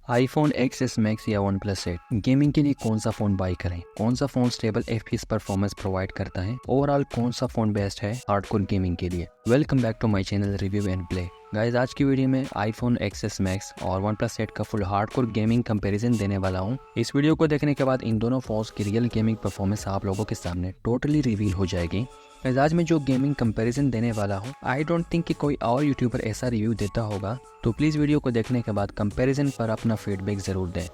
iPhone Xs Max या OnePlus 8 gaming के लिए कौन सा फोन बाई करें, कौन सा phone stable FPS performance provide करता है, ओवरऑल कौन सा फोन बेस्ट है हार्डकोर गेमिंग के लिए। Welcome back to my channel review and play. Guys, आज की वीडियो में iPhone Xs Max और OnePlus 8 का फुल हार्डकोर गेमिंग कंपैरिजन देने वाला हूं। इस वीडियो को देखने के बाद इन दोनों फोन्स की रियल गेमिंग परफॉर्मेंस आप लोगों के सामने टोटली रिवील हो जाएगी। आज मैं जो गेमिंग कंपैरिजन देने वाला हूँ, आई डोंट थिंक कि कोई और यूट्यूबर ऐसा रिव्यू देता होगा, तो प्लीज वीडियो को देखने के बाद कंपैरिजन पर अपना फीडबैक जरूर दें।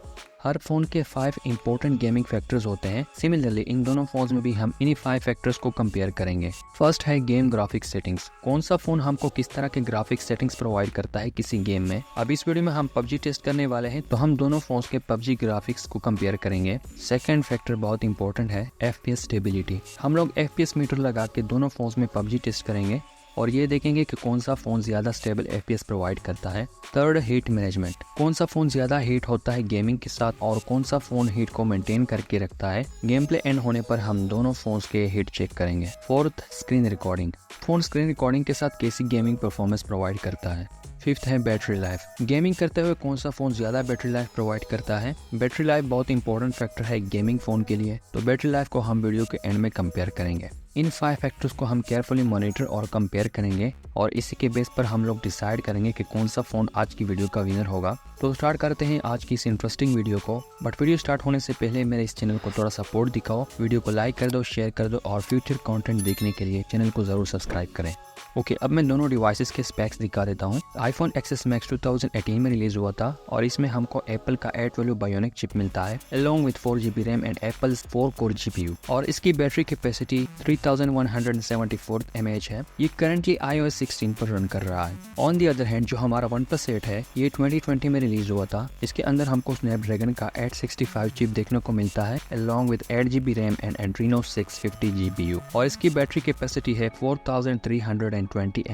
हर फोन के 5 इंपॉर्टेंट गेमिंग फैक्टर्स होते हैं। सिमिलरली इन दोनों फोन्स में भी हम इन्हीं 5 फैक्टर्स को कंपेयर करेंगे। फर्स्ट है गेम ग्राफिक्स सेटिंग्स। कौन सा फोन हमको किस तरह के ग्राफिक्स सेटिंग्स प्रोवाइड करता है किसी गेम में। अब इस वीडियो में हम PUBG टेस्ट करने वाले हैं, तो हम दोनों फोन्स के PUBG ग्राफिक्स को कंपेयर करेंगे। सेकंड फैक्टर बहुत इंपॉर्टेंट है FPS स्टेबिलिटी। हम लोग FPS मीटर लगा के दोनों फोन्स में PUBG टेस्ट करेंगे और ये देखेंगे कि कौन सा फोन ज्यादा स्टेबल FPS प्रोवाइड करता है। Third, heat management. कौन सा फोन ज्यादा हीट होता है गेमिंग के साथ और कौन सा फोन हीट को मेंटेन करके रखता है। गेम प्ले एंड होने पर हम दोनों फोन्स के हीट चेक करेंगे। Fourth, screen recording. Phone screen recording के साथ कैसी गेमिंग परफॉर्मेंस प्रोवाइड करता है। फिफ्थ है बैटरी लाइफ। गेमिंग करते हुए कौन सा फोन ज्यादा बैटरी लाइफ प्रोवाइड करता है। बैटरी लाइफ बहुत इंपॉर्टेंट फैक्टर है गेमिंग फोन के लिए, तो बैटरी लाइफ को हम वीडियो के एंड में कंपेयर करेंगे। इन 5 फैक्टर्स को हम केयरफुली मॉनिटर और कंपेयर करेंगे और इसी के बेस पर हम लोग डिसाइड करेंगे कि कौन सा फोन आज की वीडियो का विनर होगा। तो स्टार्ट करते हैं आज की इस इंटरेस्टिंग वीडियो को। बट वीडियो स्टार्ट होने से पहले मेरे इस चैनल को थोड़ा सपोर्ट दिखाओ, वीडियो को लाइक कर दो, शेयर कर दो और फ्यूचर कंटेंट देखने के लिए चैनल को जरूर सब्सक्राइब करें। ओके, अब मैं दोनों डिवाइसेस के स्पेक्स दिखा देता हूँ। iPhone Xs Max 2018 में रिलीज हुआ था और इसमें हमको एप्पल का 8 वैल्यू बायोनिक चिप मिलता है along with 4GB RAM and apples 4 core GPU और इसकी बैटरी कैपेसिटी 3174 mAh है। ये करंटली iOS 16 पर रन कर रहा है। ऑन दी अदर हैंड जो हमारा OnePlus 8 है, ये 2020 में रिलीज हुआ था। इसके अंदर हमको स्नैपड्रैगन का 865 चिप देखने को मिलता है along with 8GB RAM and Adreno 650 GPU और इसकी बैटरी कैपेसिटी है 4320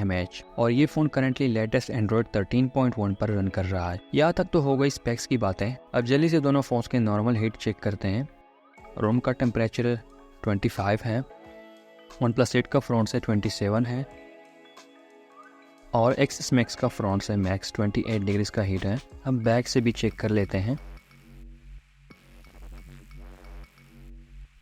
mAh और ये फोन करंटली लेटेस्ट एंड्रॉइड 13.1 पर रन कर रहा है। यहाँ तक तो हो गई स्पेक्स की बातें। अब जल्दी से दोनों फोन्स के नॉर्मल हीट चेक करते हैं। रूम का टेम्परेचर 25 है, OnePlus 8 का फ्रंट से 27 है और Xs Max का फ्रंट से मैक्स 28 डिग्रीज का हीट है। हम बैक से भी चेक कर लेते हैं।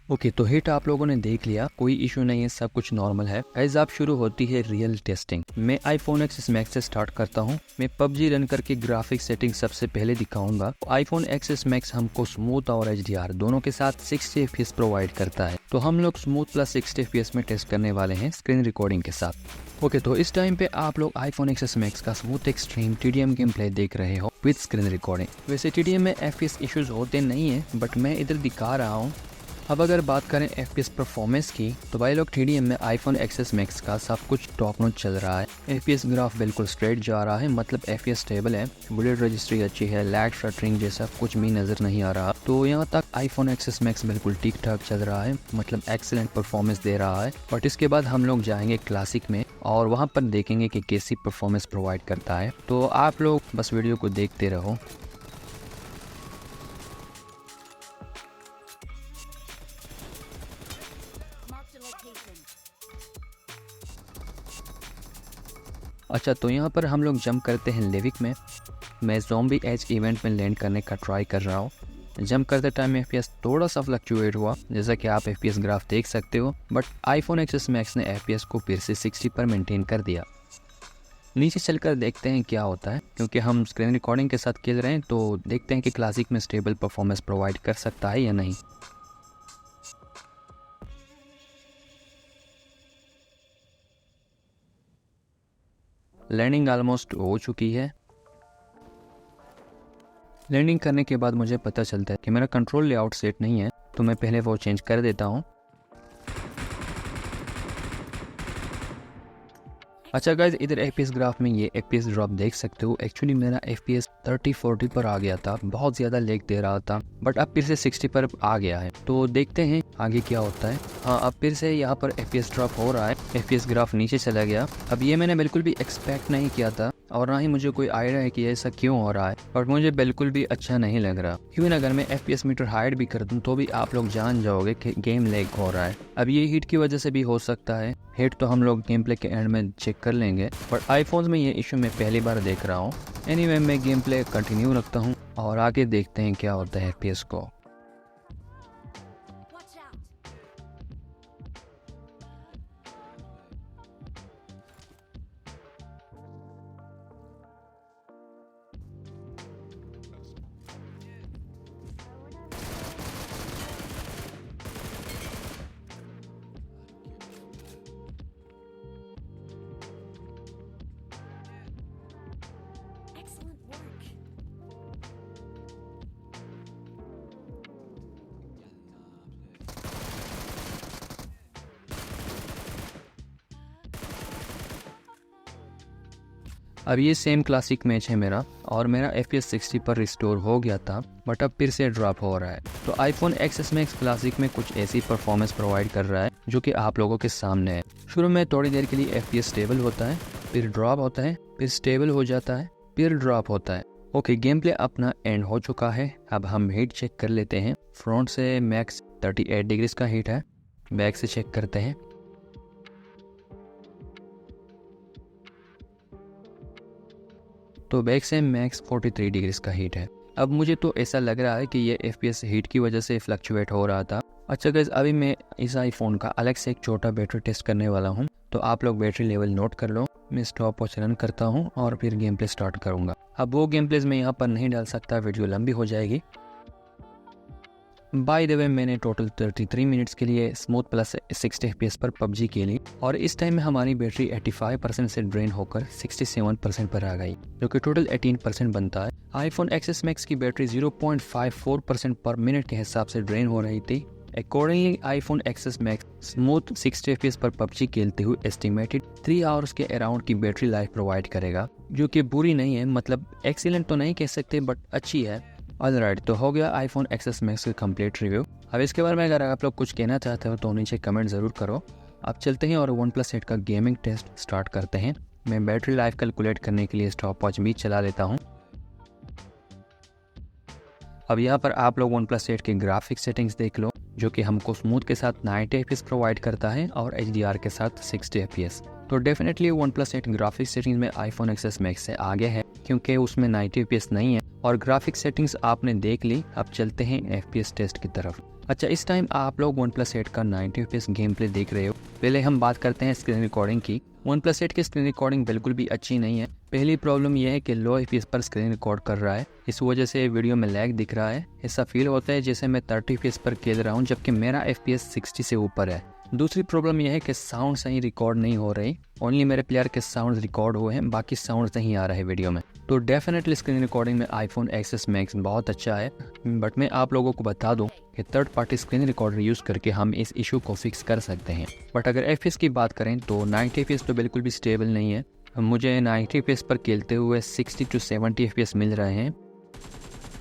ओके, तो हिट आप लोगों ने देख लिया, कोई इशू नहीं है, सब कुछ नॉर्मल है। गाइस, अब शुरू होती है रियल टेस्टिंग। मैं iPhone Xs Max से स्टार्ट करता हूँ। मैं PUBG रन करके ग्राफिक सेटिंग सबसे पहले दिखाऊंगा। iPhone Xs Max हमको स्मूथ और HDR दोनों के साथ 60 FPS प्रोवाइड करता है, तो हम लोग स्मूथ प्लस 60 FPS में टेस्ट करने वाले हैं स्क्रीन रिकॉर्डिंग के साथ। ओके, तो इस टाइम पे आप लोग iPhone Xs Max का smooth extreme TDM game play देख रहे हो विद स्क्रीन रिकॉर्डिंग। वैसे TDM में FPS इश्यूज होते नहीं है, बट मैं इधर दिखा रहा हूँ। अब अगर बात करें FPS परफॉर्मेंस की, तो भाई लोग TDM में iPhone Xs Max का सब कुछ टॉप नॉच चल रहा है। FPS ग्राफ बिल्कुल स्ट्रेट जा रहा है, मतलब FPS स्टेबल है, बुलेट रजिस्ट्री अच्छी है, लैग शटरिंग जैसा कुछ भी नजर नहीं आ रहा। तो यहाँ तक iPhone Xs Max बिल्कुल ठीक ठाक चल रहा है, मतलब एक्सीलेंट परफॉर्मेंस दे रहा है। बट इसके बाद हम लोग जाएंगे क्लासिक में और वहाँ पर देखेंगे कि कैसी परफॉर्मेंस प्रोवाइड करता है। तो आप लोग बस वीडियो को देखते रहो। अच्छा, तो यहाँ पर हम लोग जंप करते हैं लिविक में। मैं ज़ॉम्बी एज इवेंट में लैंड करने का ट्राई कर रहा हूँ। जंप करते टाइम FPS थोड़ा सा फ्लक्चुएट हुआ, जैसा कि आप FPS ग्राफ देख सकते हो, बट iPhone Xs Max ने FPS को फिर से 60 पर मेंटेन कर दिया। नीचे चलकर देखते हैं क्या होता है, क्योंकि हम स्क्रीन रिकॉर्डिंग के साथ खेल रहे हैं, तो देखते हैं कि क्लासिक में स्टेबल परफॉर्मेंस प्रोवाइड कर सकता है या नहीं। लैंडिंग ऑलमोस्ट हो चुकी है। लैंडिंग करने के बाद मुझे पता चलता है कि मेरा कंट्रोल लेआउट सेट नहीं है, तो मैं पहले वो चेंज कर देता हूँ। अच्छा गाइज, इधर FPS ग्राफ में ये FPS ड्रॉप देख सकते हो। एक्चुअली मेरा FPS 30-40 पर आ गया था, बहुत ज़्यादा लैग दे रहा था, बट अब फिर से 60 पर आ गया है। तो देखते हैं आगे क्या होता है। हाँ, अब फिर से यहाँ पर FPS ड्रॉप हो रहा है, FPS ग्राफ नीचे चला गया। अब ये मैंने बिल्कुल भी एक्सपेक्ट नहीं किया था और ना ही मुझे कोई आइडिया है कि ऐसा क्यों हो रहा है, और मुझे बिल्कुल भी अच्छा नहीं लग रहा। इवन अगर मैं FPS मीटर हाइड भी कर दूं तो भी आप लोग जान जाओगे कि गेम लैग हो रहा है। अब ये हीट की वजह से भी हो सकता है। हीट तो हम लोग गेम प्ले के एंड में चेक कर लेंगे, बट आईफोन्स में ये इशू मैं पहली बार देख रहा हूँ। एनीवे, मैं गेम प्ले कंटिन्यू रखता हूँ और आगे देखते हैं क्या होता है FPS को। Excellent work. अब ये सेम क्लासिक मैच है मेरा और मेरा FPS 60 पर रिस्टोर हो गया था, बट अब फिर से ड्रॉप हो रहा है। तो iPhone Xs Max क्लासिक में कुछ ऐसी परफॉर्मेंस प्रोवाइड कर रहा है जो कि आप लोगों के सामने है। शुरू में थोड़ी देर के लिए FPS स्टेबल होता है, फिर ड्रॉप होता है, फिर स्टेबल हो जाता है, फिर ड्रॉप होता है। ओके, गेम प्ले अपना एंड हो चुका है। अब हम हीट चेक कर लेते हैं। फ्रंट से मैक्स 38 डिग्रीज का हीट है, बैक से चेक करते हैं। तो बैक से मैक्स 43 डिग्रीज का हीट है। अब मुझे तो ऐसा लग रहा है कि ये FPS हीट की वजह से फ्लक्चुएट हो रहा था। अच्छा गाइस, अभी मैं इस आईफोन का अलग से एक छोटा बैटरी टेस्ट करने वाला हूँ, तो आप लोग बैटरी लेवल नोट कर लो। मैं स्टॉप वॉच रन करता हूँ और फिर गेम प्ले स्टार्ट करूँगा। अब वो गेम प्लेज मैं यहाँ पर नहीं डाल सकता, वीडियो लंबी हो जाएगी। बाय द वे, मैंने टोटल 33 मिनट्स के लिए स्मूथ प्लस 60 FPS पर PUBG खेली और इस टाइम में हमारी बैटरी 85% से ड्रेन होकर 67% पर आ गई, जो कि टोटल 18% बनता है। iPhone Xs Max की बैटरी 0.54% पर मिनट के हिसाब से ड्रेन हो रही थी। Accordingly iPhone Xs Max smooth 60 FPS पर PUBG खेलते हुए एस्टिमेटेड 3 आवर्स के अराउंड की बैटरी लाइफ प्रोवाइड करेगा, जो कि बुरी नहीं है। मतलब एक्सीलेंट तो नहीं कह सकते, बट अच्छी है। ऑलराइट, तो हो गया iPhone Xs Max का कंप्लीट रिव्यू। अब इसके बारे में अगर आप लोग कुछ कहना चाहते हो तो नीचे कमेंट ज़रूर करो। अब चलते हैं और OnePlus 8 का गेमिंग टेस्ट स्टार्ट करते हैं। मैं बैटरी लाइफ कैलकुलेट करने के लिए स्टॉप वॉच भी चला लेता हूँ। अब यहाँ पर आप लोग OnePlus 8 के ग्राफिक सेटिंग्स देख लो, जो कि हमको स्मूथ के साथ 90 FPS प्रोवाइड करता है और HDR के साथ 60 FPS। तो डेफिनेटली OnePlus 8 ग्राफिक सेटिंग्स में iPhone Xs Max से आगे है, क्योंकि उसमें 90 FPS नहीं है और ग्राफिक सेटिंग्स आपने देख ली। अब चलते हैं FPS टेस्ट की तरफ। अच्छा, इस टाइम आप लोग OnePlus 8 का 90 FPS गेम प्ले देख रहे हो। पहले हम बात करते हैं स्क्रीन रिकॉर्डिंग की। OnePlus 8 की स्क्रीन रिकॉर्डिंग बिल्कुल भी अच्छी नहीं है। पहली प्रॉब्लम यह है कि लो FPS पर स्क्रीन रिकॉर्ड कर रहा है, इस वजह से वीडियो में लैग दिख रहा है। ऐसा फील होता है जैसे मैं 30 FPS पर खेल रहा हूँ, जबकि मेरा FPS 60 से ऊपर है। दूसरी प्रॉब्लम यह है कि साउंड सही रिकॉर्ड नहीं हो रही। ओनली मेरे प्लेयर के साउंड रिकॉर्ड हुए हैं, बाकी साउंड नहीं आ रहा है वीडियो में। तो डेफिनेटली स्क्रीन रिकॉर्डिंग में iPhone Xs Max बहुत अच्छा है, बट मैं आप लोगों को बता दूं कि third party screen recorder use करके हम इस इशू को फिक्स कर सकते हैं। बट अगर FPS की बात करें तो 90 FPS तो बिल्कुल भी स्टेबल नहीं है। मुझे 90 FPS पर खेलते हुए 60 to 70 FPS मिल रहे हैं,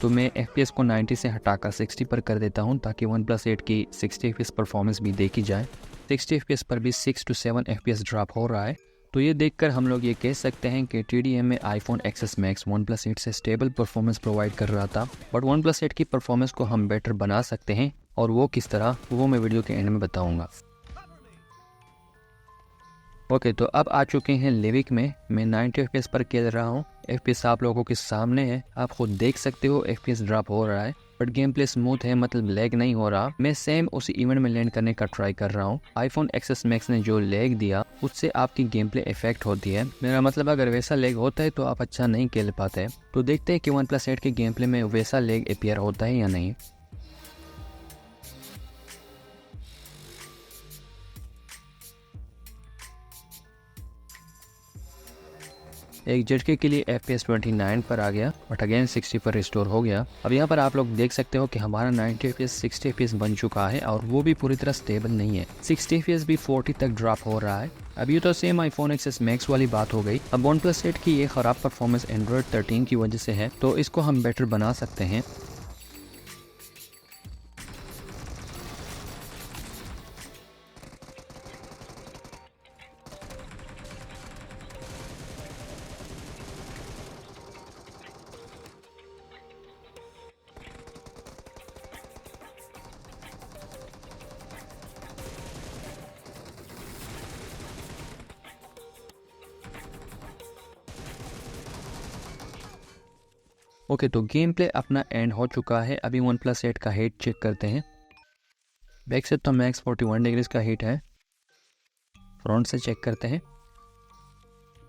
तो मैं FPS को 90 से हटाकर 60 पर कर देता हूं, ताकि OnePlus 8 की 60 FPS परफॉर्मेंस भी देखी जाए। 60 FPS पर भी 6 to 7 FPS ड्रॉप हो रहा है, तो ये देखकर हम लोग ये कह सकते हैं कि TDM में iPhone Xs Max OnePlus 8 से स्टेबल परफॉर्मेंस प्रोवाइड कर रहा था। बट OnePlus 8 की परफॉर्मेंस को हम बेटर बना सकते हैं, और वो किस तरह, वो मैं वीडियो के एंड में बताऊँगा। ओके, तो अब आ चुके हैं लिविक में। मैं 90 FPS पर खेल रहा हूँ। FPS आप लोगों के सामने है, आप खुद देख सकते हो। FPS ड्रॉप हो रहा है, बट गेम प्ले स्मूथ है, मतलब लैग नहीं हो रहा। मैं सेम उसी इवेंट में लैंड करने का ट्राई कर रहा हूँ। iPhone Xs Max ने जो लैग दिया, उससे आपकी गेम प्ले इफेक्ट होती है। मेरा मतलब अगर वैसा लैग होता है तो आप अच्छा नहीं खेल पाते। तो देखते हैं कि OnePlus 8 के गेम प्ले में वैसा लैग अपीयर होता है या नहीं। एक झटके के लिए FPS 29 पर आ गया, बट अगेन 60 पर रिस्टोर हो गया। अब यहाँ पर आप लोग देख सकते हो कि हमारा 90 FPS 60 FPS बन चुका है, और वो भी पूरी तरह स्टेबल नहीं है। 60 FPS भी 40 तक ड्रॉप हो रहा है। अब ये तो सेम iPhone Xs Max वाली बात हो गई। अब OnePlus 8 की ये खराब परफॉर्मेंस Android 13 की वजह से है, तो इसको हम बेटर बना सकते हैं। ओके, तो गेम प्ले अपना एंड हो चुका है। अभी OnePlus 8 का हीट चेक करते हैं। बैक से तो मैक्स 41 डिग्रीज का हीट है। फ्रंट से चेक करते हैं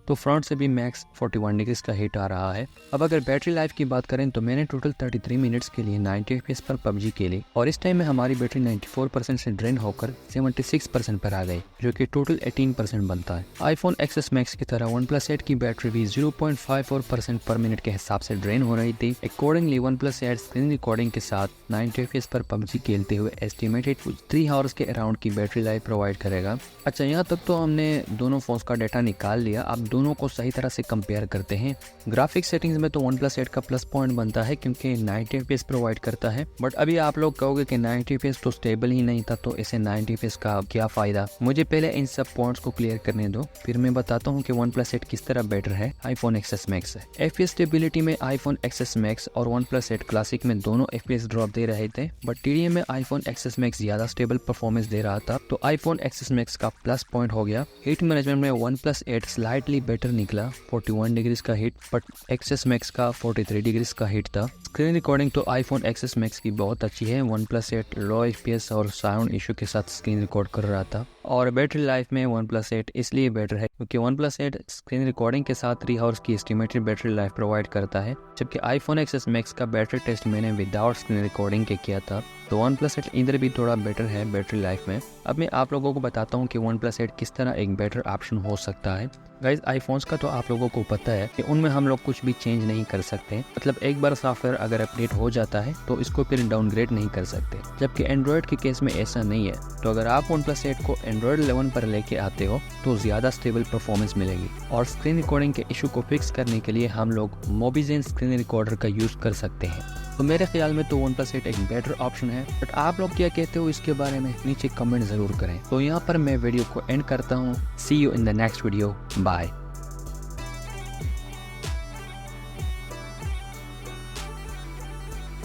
तो फ्रंट से भी मैक्स 41 डिग्रीज का हीट आ रहा है। अब अगर बैटरी लाइफ की बात करें तो मैंने टोटल 33 मिनट्स के लिए 90 FPS पर PUBG खेली और इस टाइम में हमारी बैटरी 94% से ड्रेन होकर 76% पर आ गई, जो कि टोटल 18% बनता है। iPhone Xs Max की तरह OnePlus 8 की बैटरी भी 0.54% पर मिनट के हिसाब से ड्रेन हो रही थी। अकॉर्डिंगली OnePlus 8 स्क्रीन रिकॉर्डिंग के साथ 90 FPS पर PUBG खेलते हुए एस्टिमेटेड 3 आवर्स के अराउंड की बैटरी लाइफ प्रोवाइड करेगा। अच्छा, यहाँ तक तो हमने दोनों फोन्स का डाटा निकाल लिया। अब दोनों को सही तरह से कंपेयर करते हैं। ग्राफिक्स सेटिंग्स में तो OnePlus 8 का प्लस पॉइंट बनता है क्योंकि 90 FPS प्रोवाइड करता है। बट अभी आप लोग कहोगे कि 90 FPS तो स्टेबल ही नहीं था, तो इसे 90 FPS का क्या फायदा। मुझे पहले इन सब पॉइंट्स को क्लियर करने दो, फिर मैं बताता हूँ कि OnePlus 8 किस तरह बेटर है iPhone Xs Max से। FPS स्टेबिलिटी में iPhone Xs Max और OnePlus 8 क्लासिक में दोनों FPS ड्रॉप दे रहे थे, बट TDM में iPhone Xs Max ज्यादा स्टेबल परफॉर्मेंस दे रहा था, तो iPhone Xs Max का प्लस पॉइंट हो गया। हीट मैनेजमेंट में OnePlus 8 स्लाइटली बेटर निकला, 41 डिग्रीज का हीट, बट Xs Max का 43 डिग्रीज का हीट था। स्क्रीन रिकॉर्डिंग तो iPhone Xs Max की बहुत अच्छी है। OnePlus 8 लो FPS और साउंड इशू के साथ स्क्रीन रिकॉर्ड कर रहा था। और बैटरी लाइफ में OnePlus 8 इसलिए बेटर है क्योंकि OnePlus 8 स्क्रीन रिकॉर्डिंग के साथ 3 आवर्स की एस्टिमेटेड बैटरी लाइफ प्रोवाइड करता है, जबकि iPhone Xs Max का बैटरी टेस्ट मैंने विदाउट स्क्रीन रिकॉर्डिंग के किया था, तो OnePlus 8 इधर भी थोड़ा बेटर है बैटरी लाइफ में। अब मैं आप लोगों को बताता हूँ कि OnePlus 8 किस तरह एक बेटर ऑप्शन हो सकता है। गाइज, आईफोन्स का तो आप लोगों को पता है कि उनमें हम लोग कुछ भी चेंज नहीं कर सकते, मतलब एक बार सॉफ्टवेयर अगर अपडेट हो जाता है तो इसको फिर डाउनग्रेड नहीं कर सकते, जबकि एंड्रॉयड के केस में ऐसा नहीं है। तो अगर आप OnePlus 8 को एंड्रॉयड 11 पर लेके आते हो तो ज़्यादा स्टेबल परफॉर्मेंस मिलेगी। और स्क्रीन रिकॉर्डिंग के इशू को फिक्स करने के लिए हम लोग मोबिजेन स्क्रीन रिकॉर्डर का यूज़ कर सकते हैं। तो मेरे ख्याल में तो OnePlus 8 एक बेटर ऑप्शन है, बट आप लोग क्या कहते हो इसके बारे में नीचे कमेंट ज़रूर करें। तो यहाँ पर मैं वीडियो को एंड करता हूँ। See you in the next video, bye.